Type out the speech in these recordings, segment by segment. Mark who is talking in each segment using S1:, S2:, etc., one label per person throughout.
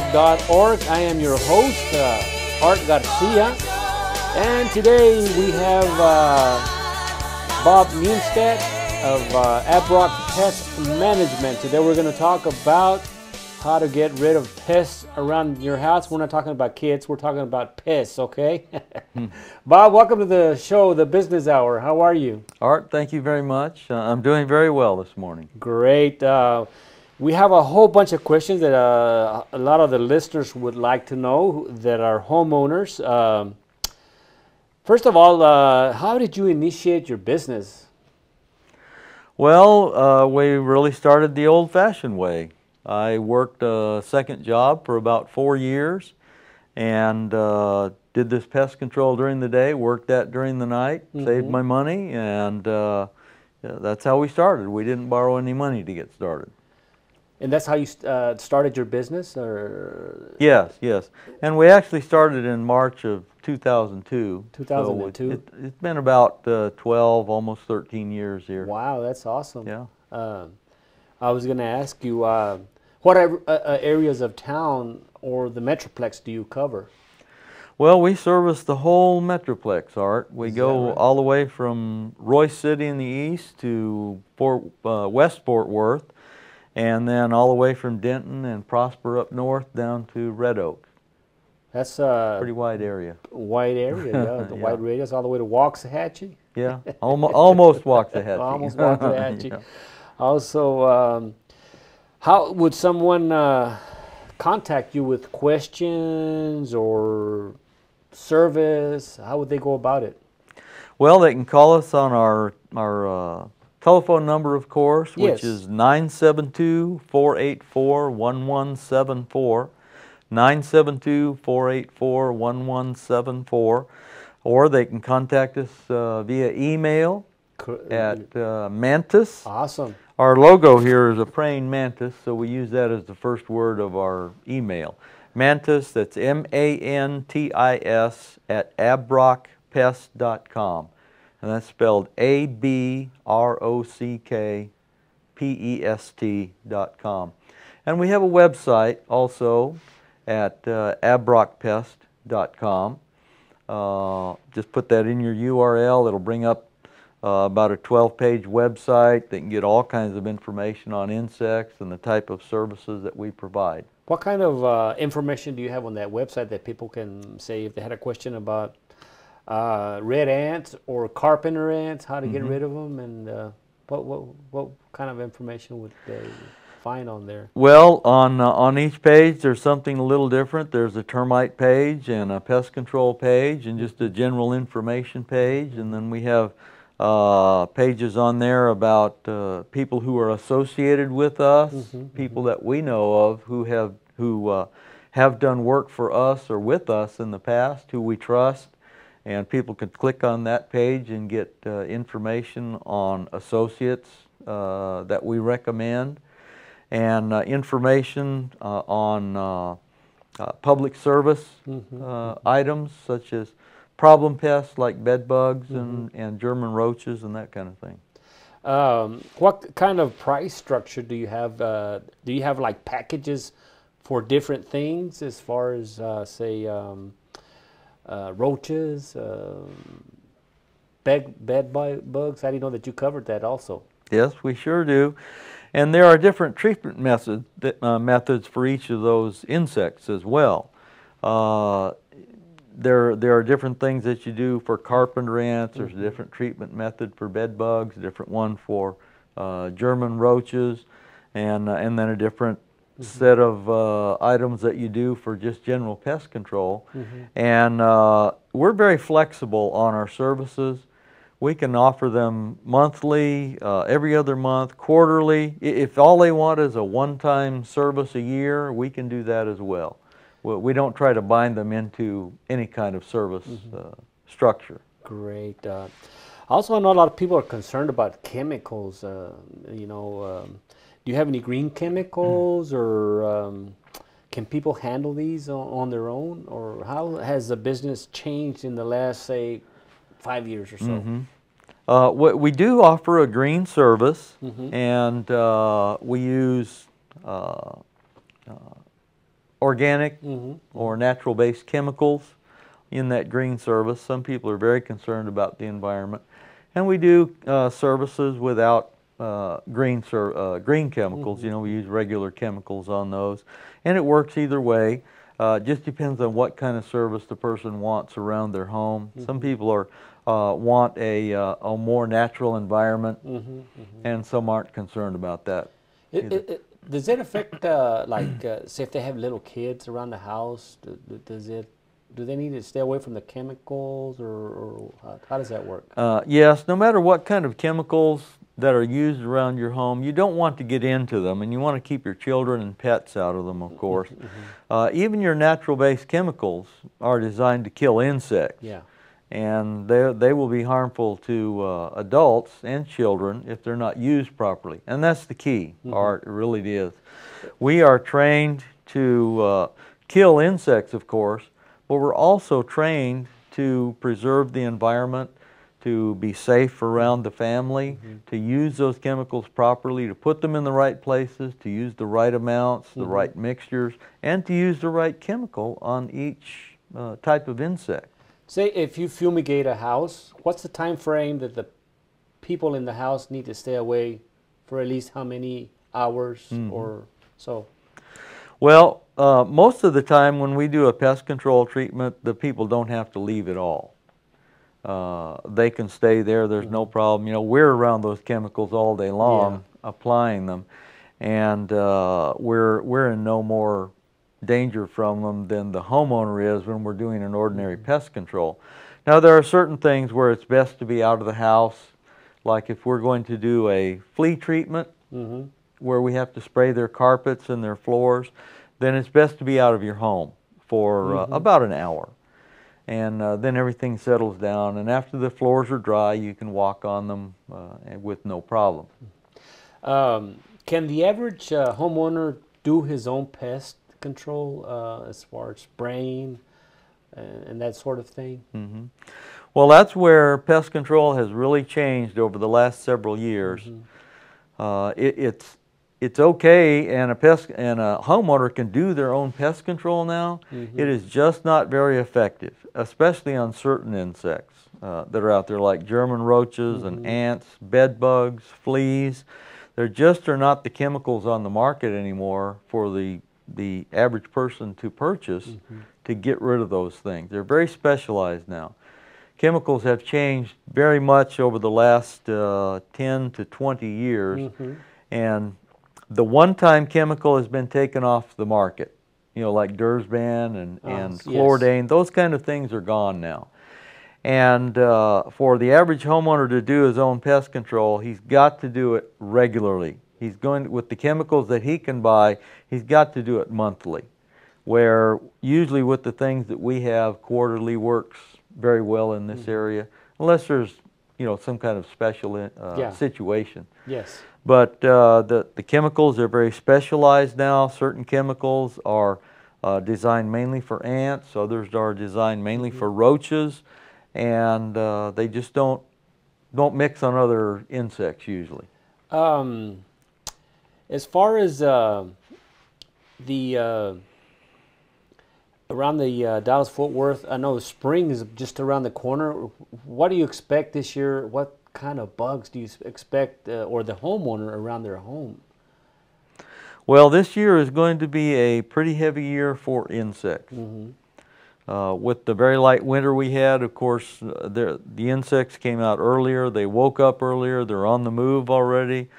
S1: abrockpest.org. I am your host, Art Garcia, and today we have Bob Munstead of Abrock Pest Management. Today we're going to talk about how to get rid of pests around your house. We're not talking about kids, we're talking about pests, okay? Bob, welcome to the show, The Business Hour. How are you?
S2: Art, thank you very much. I'm doing very well this morning.
S1: Great. We have a whole bunch of questions that a lot of the listeners would like to know that are homeowners. First of all, how did you initiate your business?
S2: Well, we really started the old-fashioned way. I worked a second job for about 4 years and did this pest control during the day, worked that during the night, saved my money, and that's how we started. We didn't borrow any money to get started.
S1: And that's how you started your business, or?
S2: Yes, yes. And we actually started in March of 2002.
S1: 2002?
S2: So it's been about 12, almost 13 years here.
S1: Wow, that's awesome.
S2: Yeah.
S1: I was going to ask you, what areas of town or the Metroplex do you cover?
S2: Well, we service the whole Metroplex, Art. We go
S1: right?
S2: all the way from Royce City in the east to West Fort Worth, and then all the way from Denton and Prosper up north down to Red Oak.
S1: That's a
S2: pretty wide area.
S1: Wide area, yeah. The wide radius all the way to Waxahachie.
S2: Yeah, almost Waxahachie.
S1: Almost Waxahachie.
S2: Yeah.
S1: Also, how would someone contact you with questions or service? How would they go about it?
S2: Well, they can call us on our telephone number, of course, which is 972-484-1174, 972-484-1174, or they can contact us via email at Mantis.
S1: Awesome.
S2: Our logo here is a praying mantis, so we use that as the first word of our email. Mantis, that's M-A-N-T-I-S, at abrockpest.com. And that's spelled abrockpest.com. And we have a website also at abrockpest.com. Just put that in your URL. It'll bring up about a 12-page website that can get all kinds of information on insects and the type of services that we provide.
S1: What kind of information do you have on that website that people can say if they had a question about red ants or carpenter ants, how to get rid of them, and what kind of information would they find on there?
S2: Well, on each page there's something a little different. There's a termite page and a pest control page and just a general information page, and then we have pages on there about people who are associated with us, people that we know of who have done work for us or with us in the past, who we trust, and people can click on that page and get information on associates that we recommend, and information on public service items such as problem pests like bed bugs and German roaches and that kind of thing.
S1: What kind of price structure do you have? Do you have like packages for different things as far as say roaches, bed bugs? I didn't know that you covered that also.
S2: Yes, we sure do. And there are different treatment methods for each of those insects as well. There are different things that you do for carpenter ants. There's a different treatment method for bed bugs, a different one for German roaches, and then a different set of items that you do for just general pest control. And we're very flexible on our services. We can offer them monthly, every other month, quarterly. If all they want is a one-time service a year, we can do that as well. We don't try to bind them into any kind of service structure.
S1: Great. Also, I know a lot of people are concerned about chemicals. You know, do you have any green chemicals, or can people handle these on their own, or how has the business changed in the last, say, 5 years or so?
S2: We do offer a green service, and we use organic or natural-based chemicals in that green service. Some people are very concerned about the environment. And we do services without green chemicals. You know, we use regular chemicals on those. And it works either way. Just depends on what kind of service the person wants around their home. Some people want a more natural environment, and some aren't concerned about that.
S1: Does it affect, say if they have little kids around the house, do they need to stay away from the chemicals, or how does that work?
S2: Yes, no matter what kind of chemicals that are used around your home, you don't want to get into them, and you want to keep your children and pets out of them, of course. Even your natural-based chemicals are designed to kill insects.
S1: Yeah.
S2: And they will be harmful to adults and children if they're not used properly. And that's the key, Art, it really is. We are trained to kill insects, of course, but we're also trained to preserve the environment, to be safe around the family, to use those chemicals properly, to put them in the right places, to use the right amounts, the right mixtures, and to use the right chemical on each type of insect.
S1: Say if you fumigate a house, what's the time frame that the people in the house need to stay away for at least how many hours or so?
S2: Well, most of the time when we do a pest control treatment, the people don't have to leave at all. They can stay there, there's no problem. You know, we're around those chemicals all day long, applying them, and we're in no more danger from them than the homeowner is when we're doing an ordinary pest control. Now, there are certain things where it's best to be out of the house, like if we're going to do a flea treatment where we have to spray their carpets and their floors, then it's best to be out of your home for about an hour. And then everything settles down, and after the floors are dry, you can walk on them with no problem.
S1: Can the average homeowner do his own pest control as far as spraying and that sort of thing?
S2: Well, that's where pest control has really changed over the last several years. It's okay, and a homeowner can do their own pest control now. It is just not very effective, especially on certain insects that are out there, like German roaches and ants, bed bugs, fleas. There just are not the chemicals on the market anymore for the average person to purchase to get rid of those things. They're very specialized now. Chemicals have changed very much over the last 10 to 20 years, and the one-time chemical has been taken off the market. You know, like Dursban and Chlordane, those kind of things are gone now. And for the average homeowner to do his own pest control, he's got to do it regularly. He's going, with the chemicals that he can buy, he's got to do it monthly, where usually with the things that we have, quarterly works very well in this area, unless there's, you know, some kind of special situation.
S1: Yes.
S2: But the chemicals are very specialized now. Certain chemicals are designed mainly for ants, others are designed mainly for roaches, and they just don't mix on other insects usually.
S1: As far as around the Dallas-Fort Worth, I know the spring is just around the corner. What do you expect this year? What kind of bugs do you expect, or the homeowner around their home?
S2: Well, this year is going to be a pretty heavy year for insects. With the very light winter we had, of course, the insects came out earlier. They woke up earlier. They're on the move already.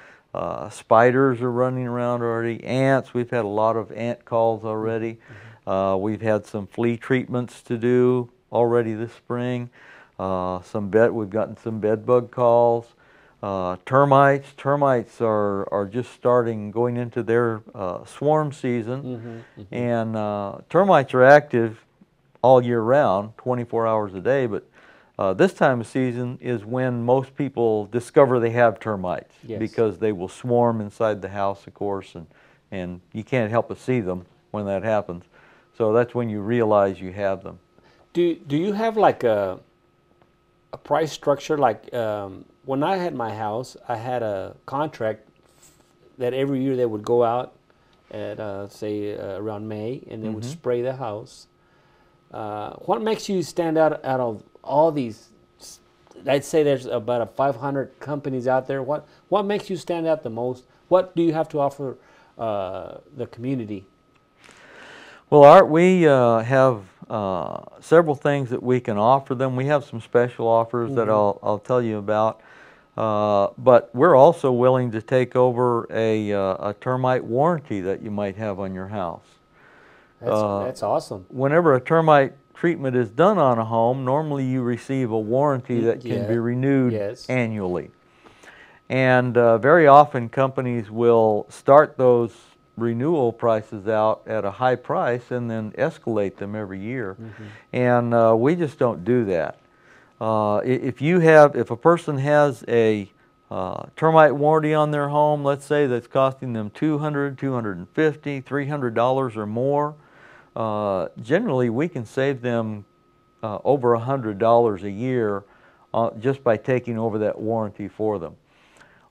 S2: Spiders are running around already. Ants, we've had a lot of ant calls already. We've had some flea treatments to do already this spring. We've gotten some bed bug calls. Termites are just going into their swarm season, and termites are active all year round, 24 hours a day, but this time of season is when most people discover they have termites, because they will swarm inside the house, of course, and you can't help but see them when that happens. So that's when you realize you have them.
S1: Do you have like a price structure? Like when I had my house, I had a contract that every year they would go out at say around May, and they would spray the house. What makes you stand out of all these? I'd say there's about 500 companies out there. What makes you stand out the most? What do you have to offer the community?
S2: Well, Art, we have several things that we can offer them. We have some special offers that I'll tell you about. But we're also willing to take over a termite warranty that you might have on your house.
S1: That's awesome.
S2: Whenever a termite treatment is done on a home, normally you receive a warranty that can be renewed annually. And very often companies will start those renewal prices out at a high price and then escalate them every year. And we just don't do that. If a person has a termite warranty on their home, let's say that's costing them $200, $250, $300 or more, generally we can save them over $100 a year just by taking over that warranty for them.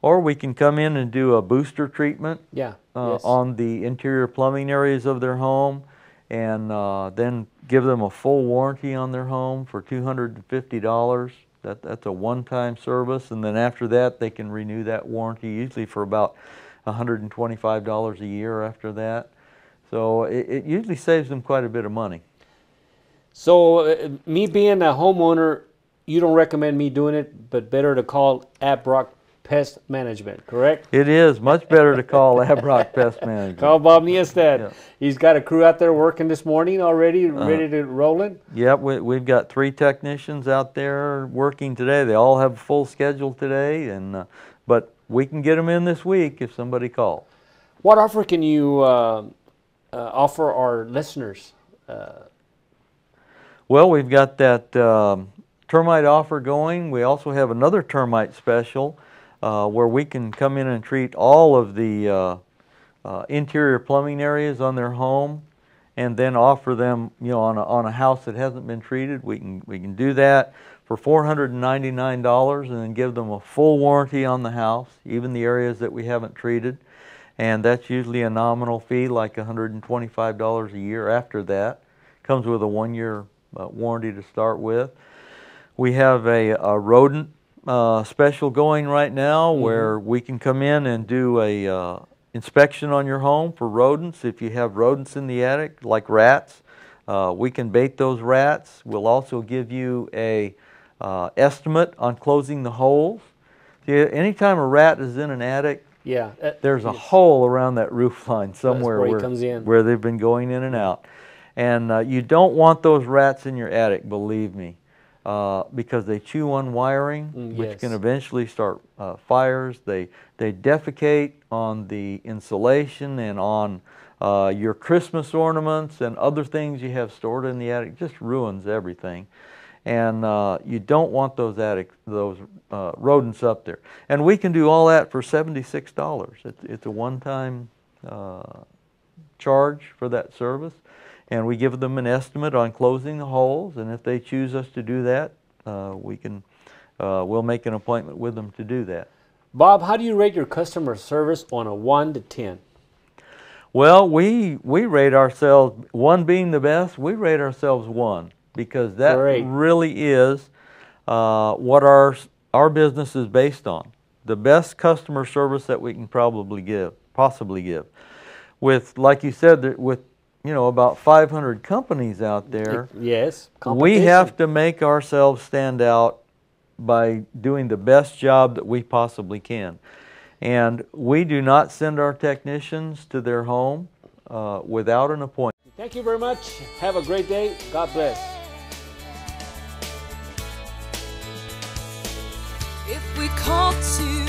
S2: Or we can come in and do a booster treatment on the interior plumbing areas of their home, and then give them a full warranty on their home for $250. That's a one-time service, and then after that they can renew that warranty usually for about $125 a year after that. So it usually saves them quite a bit of money.
S1: So me being a homeowner, you don't recommend me doing it, but better to call Abrock Pest Management, correct?
S2: It is much better to call Abrock Pest Management.
S1: Call Bob Niestad. Yeah. He's got a crew out there working this morning already, ready to roll it?
S2: Yep, we've got 3 technicians out there working today. They all have a full schedule today, and but we can get them in this week if somebody calls.
S1: What offer can you offer our listeners?
S2: Well, we've got that termite offer going. We also have another termite special where we can come in and treat all of the interior plumbing areas on their home, and then offer them, on a house that hasn't been treated. We can do that for $499, and then give them a full warranty on the house, even the areas that we haven't treated. And that's usually a nominal fee, like $125 a year after that. Comes with a 1-year warranty to start with. We have a rodent special going right now where we can come in and do a inspection on your home for rodents. If you have rodents in the attic, like rats, we can bait those rats. We'll also give you a estimate on closing the holes. See, anytime a rat is in an attic, there's a hole around that roof line somewhere where they've been going in and out. And you don't want those rats in your attic, believe me, because they chew on wiring, which can eventually start fires. They defecate on the insulation and on your Christmas ornaments and other things you have stored in the attic. Just ruins everything. And you don't want those rodents up there. And we can do all that for $76. It's a one-time charge for that service. And we give them an estimate on closing the holes, and if they choose us to do that, we'll make an appointment with them to do that.
S1: Bob, how do you rate your customer service on a 1 to 10?
S2: Well, we rate ourselves, 1 being the best, we rate ourselves 1, because that really is what our business is based on. The best customer service that we can possibly give. With, like you said, with about 500 companies out there.
S1: Yes,
S2: we have to make ourselves stand out by doing the best job that we possibly can. And we do not send our technicians to their home without an appointment.
S1: Thank you very much. Have a great day. God bless.
S3: If we call to